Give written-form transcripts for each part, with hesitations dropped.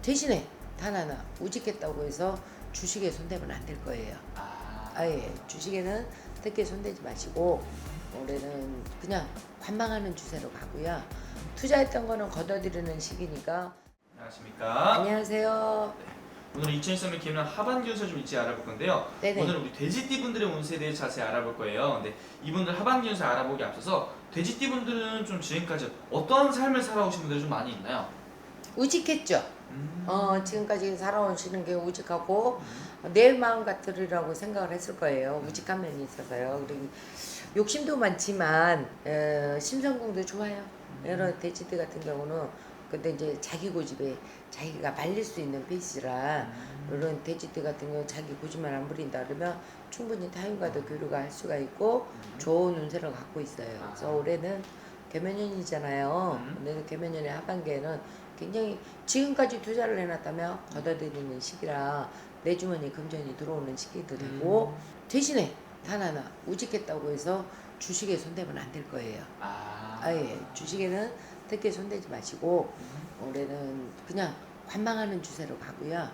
대신에 단 하나 우직했다고 해서 주식에 손대면 안 될 거예요. 아예 주식에는 특히 손대지 마시고 올해는 그냥 관망하는 추세로 가고요. 투자했던 거는 걷어들이는 시기니까. 안녕하십니까. 안녕하세요. 오늘 2023년 기해년 하반기 운세 좀 일찍 알아볼 건데요. 네네. 오늘 우리 돼지띠 분들의 운세에 대해 자세히 알아볼 거예요. 근데 이분들 하반기 운세 알아보기 앞서서 돼지띠 분들은 좀 지금까지 어떤 삶을 살아오신 분들이 좀 많이 있나요? 우직했죠. 지금까지 살아오시는 게 우직하고 내 마음 같으리라고 생각을 했을 거예요. 우직한 면이 있어서요. 그리고 욕심도 많지만 심성궁도 좋아요. 여러 돼지들 같은 경우는 근데 이제 자기 고집에 자기가 말릴 수 있는 페이스라 이런 돼지들 같은 경우 자기 고집만 안 부린다 그러면 충분히 타인과도 교류가 할 수가 있고 좋은 운세를 갖고 있어요. 그래서 올해는 개면년이잖아요. 근데 개면년의 하반기에는 굉장히 지금까지 투자를 해놨다면 걷어들이는 시기라 내 주머니에 금전이 들어오는 시기도 되고 대신에 단 하나 우직했다고 해서 주식에 손대면 안 될 거예요. 아예 주식에는 특히 손대지 마시고 올해는 그냥 관망하는 추세로 가고요.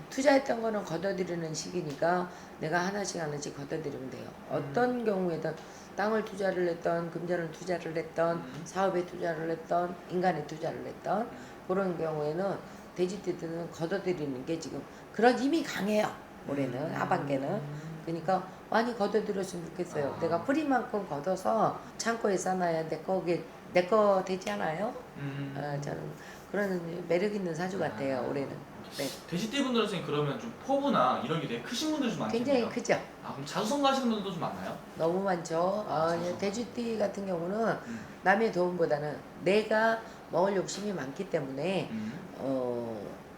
투자했던 거는 걷어들이는 시기니까 내가 하나씩 걷어들이면 돼요. 어떤 경우에든 땅을 투자를 했던 금전을 투자를 했던 사업에 투자를 했던 인간에 투자를 했던 그런 경우에는 돼지띠들은 걷어들이는 게 지금 그런 힘이 강해요. 올해는 하반기는. 그러니까 많이 걷어들였으면 좋겠어요. 내가 뿌린 만큼 걷어서 창고에 싸놔야 내 거 되지 않아요? 저는 그런 매력 있는 사주 같아요. 올해는. 네. 돼지띠 분들은 선생님 그러면 좀 포부나 이런 게 되게 크신 분들이 좀 많겠네요. 굉장히 크죠. 그럼 자수성 가시는 분들도 좀 많나요? 너무 많죠. 자수성. 돼지띠 같은 경우는 남의 도움보다는 내가 먹을 욕심이 많기 때문에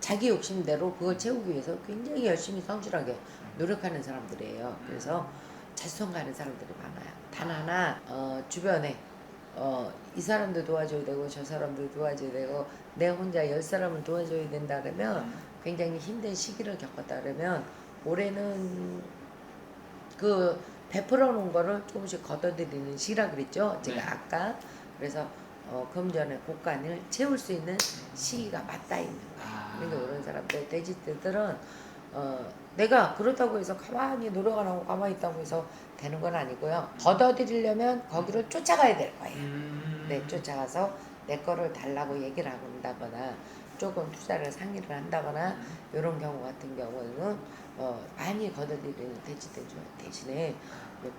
자기 욕심대로 그걸 채우기 위해서 굉장히 열심히 성실하게 노력하는 사람들이에요. 그래서 자수성 가는 사람들이 많아요. 단 하나 주변에 이 사람도 도와줘야 되고 저 사람도 도와줘야 되고 내 혼자 10사람을 도와줘야 된다 그러면 굉장히 힘든 시기를 겪었다 그러면 올해는 그 베풀어 놓은 거를 조금씩 걷어들이는 시기라 그랬죠. 제가 네. 아까. 그래서 금전의 곳간을 채울 수 있는 시기가 맞닿아 있는 거예요. 그러니까 이런 사람들 돼지들은 내가 그렇다고 해서 가만히 노력 안 하고 가만히 있다고 해서 되는 건 아니고요. 걷어들이려면 거기를 쫓아가야 될 거예요. 네, 쫓아가서 내 거를 달라고 얘기를 한다거나 조금 투자를 상의를 한다거나 이런 경우 같은 경우에는 많이 걷어들이는 돼지들 대신에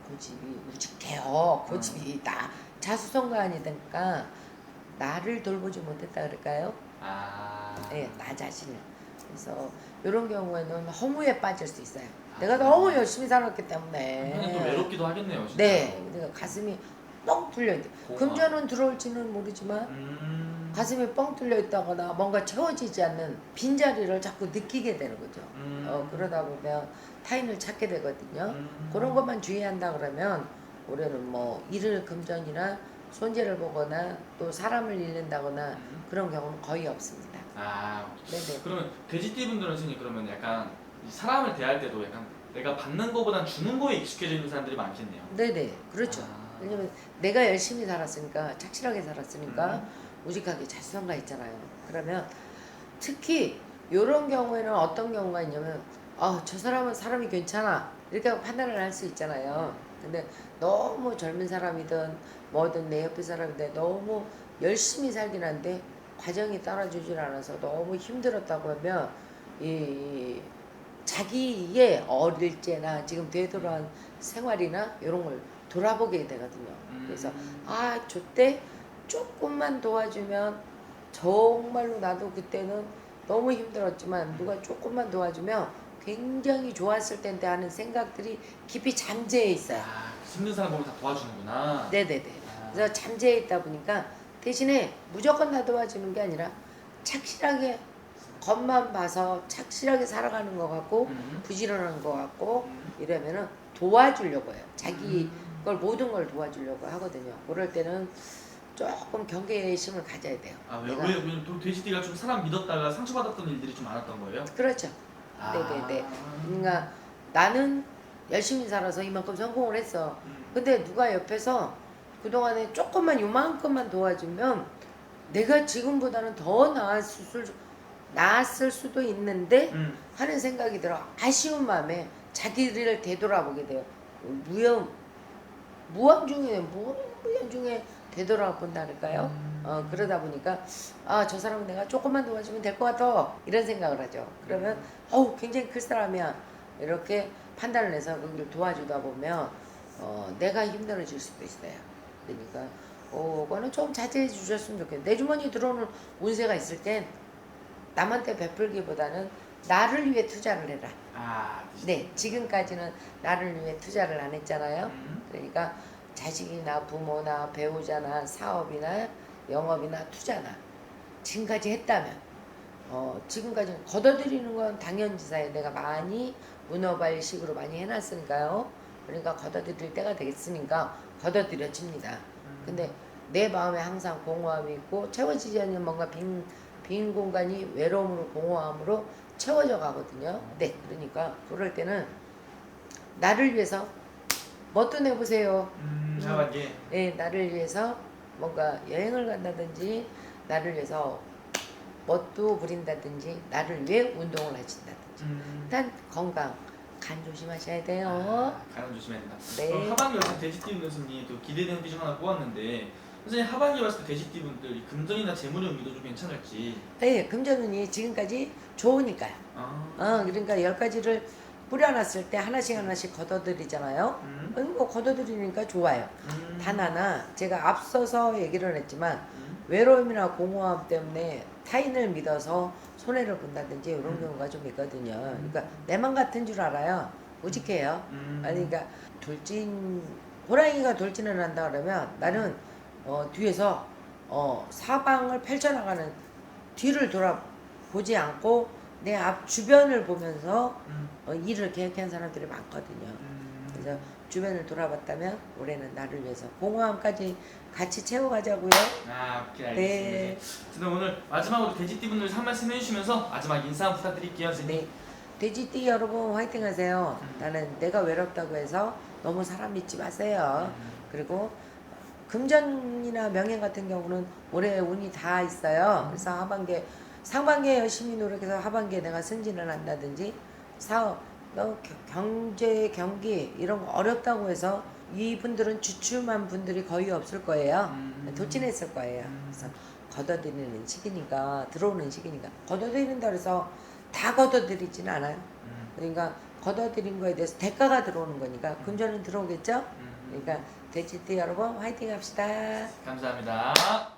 고집이 우직해요. 고집이 나 자수성가아니니까 나를 돌보지 못했다 그럴까요? 네, 나 자신을. 그래서 이런 경우에는 허무에 빠질 수 있어요. 내가 너무 열심히 살았기 때문에. 한편은 또 외롭기도 하겠네요. 진짜. 네, 그러니까 가슴이 뻥 뚫려 있대. 금전은 들어올지는 모르지만 가슴이 뻥 뚫려 있다거나 뭔가 채워지지 않는 빈자리를 자꾸 느끼게 되는 거죠. 그러다 보면 타인을 찾게 되거든요. 그런 것만 주의한다 그러면 올해는 뭐 일을 금전이나 손재를 보거나 또 사람을 잃는다거나 그런 경우는 거의 없습니다. 네네. 그러면 돼지띠 분들은 선생님 그러면 약간 이 사람을 대할 때도 약간 내가 받는 거보단 주는 거에 익숙해져 있는 사람들이 많겠네요. 네네, 그렇죠. 왜냐면 내가 열심히 살았으니까 착실하게 살았으니까 우직하게 자수성가 있잖아요. 그러면 특히 이런 경우에는 어떤 경우가 있냐면 저 사람은 사람이 괜찮아 이렇게 판단을 할 수 있잖아요. 근데 너무 젊은 사람이든 뭐든 내 옆에 사람인데 너무 열심히 살긴 한데 과정이 따라주질 않아서 너무 힘들었다고 하면 이 자기의 어릴 때나 지금 되돌아온 생활이나 이런 걸 돌아보게 되거든요. 그래서 저때 조금만 도와주면 정말로 나도 그때는 너무 힘들었지만 누가 조금만 도와주면 굉장히 좋았을 텐데 하는 생각들이 깊이 잠재해 있어요. 힘든 사람 보면 다 도와주는구나. 네네네. 그래서 잠재해 있다 보니까 대신에 무조건 다 도와주는 게 아니라 착실하게 겉만 봐서 착실하게 살아가는 것 같고 부지런한 것 같고 이러면은 도와주려고 해요. 자기 걸 모든 걸 도와주려고 하거든요. 그럴 때는 조금 경계심을 가져야 돼요. 왜냐면 또 돼지띠가 좀 사람 믿었다가 상처받았던 일들이 좀 많았던 거예요? 그렇죠. 네네네. 그러니까 나는 열심히 살아서 이만큼 성공을 했어. 근데 누가 옆에서 그동안에 조금만 요만큼만 도와주면 내가 지금보다는 더 나았을 나았을 수도 있는데 음. 하는 생각이 들어 아쉬운 마음에 자기를 되돌아보게 돼요. 무한 중에 무한 중에 되돌아본다니까요. 그러다 보니까 아, 저 사람은 내가 조금만 도와주면 될 것 같아 이런 생각을 하죠. 그러면 굉장히 클 사람이야 이렇게 판단을 해서 거기를 도와주다 보면 내가 힘들어질 수도 있어요. 그러니까 그거는 좀 자제해 주셨으면 좋겠어요. 내 주머니에 들어오는 운세가 있을 땐 남한테 베풀기보다는 나를 위해 투자를 해라. 아, 네, 지금까지는 나를 위해 투자를 안 했잖아요. 음. 그러니까 자식이나 부모나 배우자나 사업이나 영업이나 투자나 지금까지 했다면 지금까지 걷어들이는 건 당연지사에 내가 많이 문어발식으로 많이 해놨으니까요. 그러니까 걷어들일 때가 되겠으니까 걷어들여집니다. 근데 내 마음에 항상 공허함이 있고 채워지지 않는 뭔가 빈 공간이 외로움으로 공허함으로 채워져 가거든요. 네, 그러니까 그럴 때는 나를 위해서 뭣도 내보세요. 하반기에. 네, 나를 위해서 뭔가 여행을 간다든지 나를 위해서 뭣도 부린다든지 나를 위해 운동을 하신다든지 일단 건강 간 조심하셔야 돼요. 가람 조심해야 된다. 네. 그럼 하반기 왔을 때 돼지띠 교수님 또 기대되는 띠 중 하나 뽑았는데 선생님 하반기 왔을 때 돼지띠 분들 금전이나 재물의 의미도 좀 괜찮을지. 네, 금전운이 지금까지 좋으니까요. 그러니까 10가지를 뿌려놨을 때 하나씩 걷어들이잖아요. 뭐 걷어들이니까 좋아요. 단 하나 제가 앞서서 얘기를 했지만 외로움이나 공허함 때문에 타인을 믿어서 손해를 본다든지 이런 경우가 좀 있거든요. 그러니까 내 맘 같은 줄 알아요. 우직해요. 아니, 그러니까 호랑이가 돌진을 한다 그러면 나는 뒤에서 사방을 펼쳐나가는 뒤를 돌아보지 않고 내 앞 주변을 보면서 일을 계획한 사람들이 많거든요. 그래서 주변을 돌아봤다면 올해는 나를 위해서 공허함까지 같이 채워가자고요. 오케이, 알겠습니다. 네. 선생님 오늘 마지막으로 돼지띠 분들 한 말씀 해주시면서 마지막 인사 부탁드릴게요, 선생님. 네. 돼지띠 여러분 화이팅 하세요. 나는 내가 외롭다고 해서 너무 사람 믿지 마세요. 그리고 금전이나 명예 같은 경우는 올해 운이 다 있어요. 그래서 상반기에 열심히 노력해서 하반기에 내가 승진을 한다든지 사업, 경제, 경기 이런 거 어렵다고 해서 이분들은 주춤한 분들이 거의 없을 거예요. 돌진했을 거예요. 그래서 걷어들이는 시기니까 들어오는 시기니까 걷어들인다 그래서 다 걷어들이지는 않아요. 그러니까 걷어들인 거에 대해서 대가가 들어오는 거니까 금전은 들어오겠죠. 그러니까 돼지띠 여러분 화이팅 합시다. 감사합니다.